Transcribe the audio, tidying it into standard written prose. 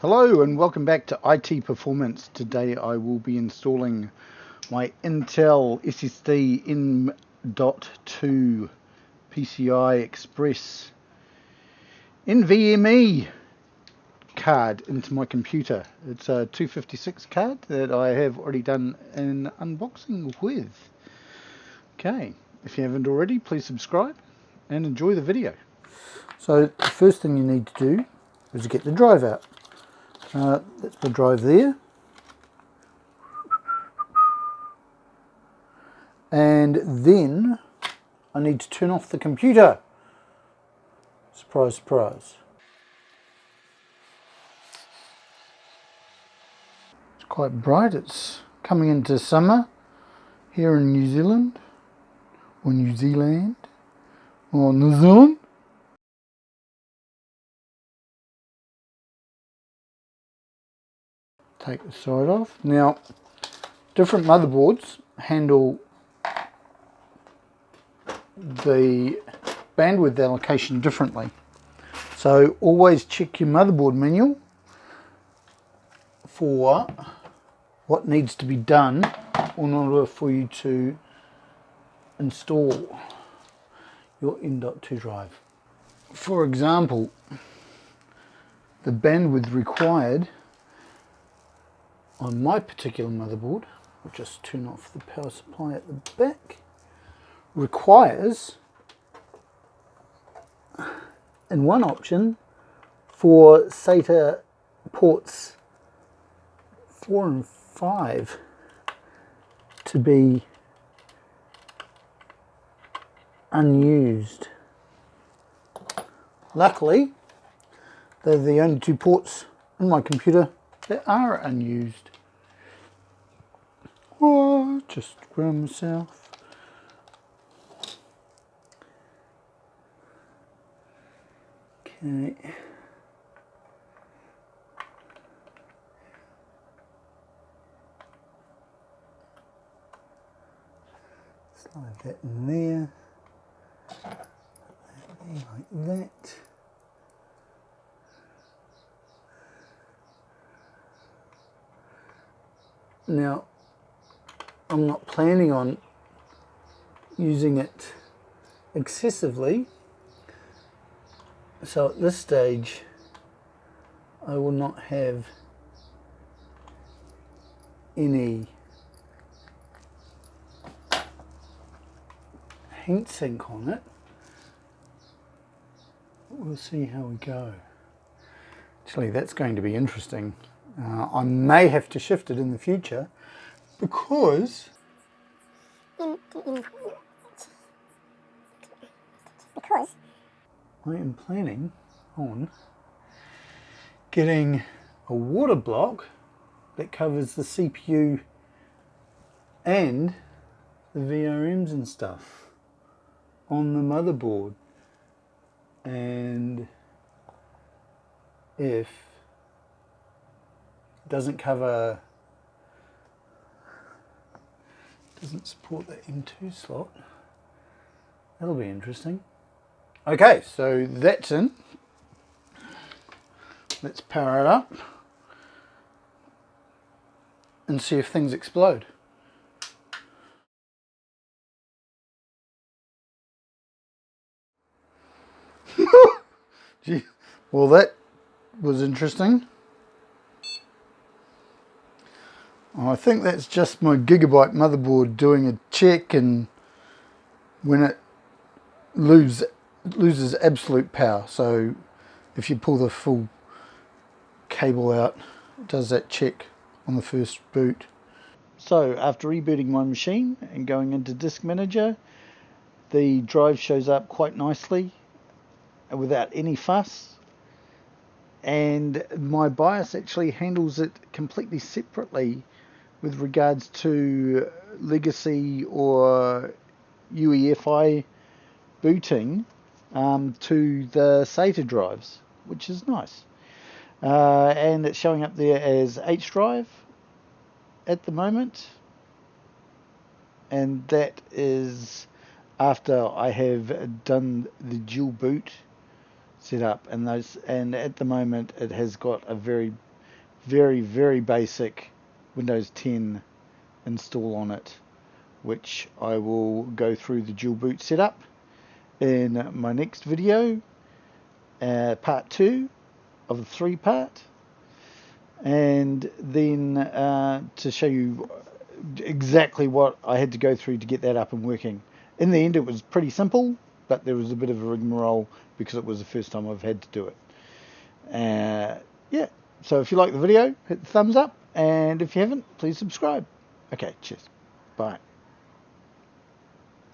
Hello and welcome back to IT Performance. Today I will be installing my Intel SSD M.2 PCI Express NVMe card into my computer. It's a 256 card that I have already done an unboxing with. Okay, if you haven't already, please subscribe and enjoy the video. So the first thing you need to do is get the drive out. That's the drive there, and then I need to turn off the computer. Surprise, surprise. It's quite bright. It's coming into summer here in New Zealand, or New Zealand. Take the side off. Now, different motherboards handle the bandwidth allocation differently. So always check your motherboard manual for what needs to be done in order for you to install your M.2 drive. For example, the bandwidth required on my particular motherboard, I'll just turn off the power supply at the back, requires, in one option, for SATA ports 4 and 5 to be unused. Luckily, they're the only two ports in my computer that are unused. Oh, just ground myself. Okay. Slide that in there. Put that there like that. Now, I'm not planning on using it excessively, so at this stage I will not have any heatsink on it. We'll see how we go. Actually, that's going to be interesting. I may have to shift it in the future because I am planning on getting a water block that covers the CPU and the VRMs and stuff on the motherboard, and if doesn't support the M.2 slot, that'll be interesting. Okay, so that's in. Let's power it up and see if things explode. Gee, well, that was interesting. I think that's just my Gigabyte motherboard doing a check, and when it loses absolute power. So if you pull the full cable out, it does that check on the first boot. So after rebooting my machine and going into Disk Manager, the drive shows up quite nicely without any fuss, and my BIOS actually handles it completely separately with regards to legacy or UEFI booting to the SATA drives, which is nice. And it's showing up there as H drive at the moment, and that is after I have done the dual boot setup, and at the moment it has got a very very, very basic Windows 10 install on it, which I will go through the dual boot setup in my next video, part 2 of the 3-part, and then to show you exactly what I had to go through to get that up and working. In the end, it was pretty simple, but there was a bit of a rigmarole because it was the first time I've had to do it. Yeah, so if you like the video, hit the thumbs up, and if you haven't, please subscribe. Okay, cheers. Bye.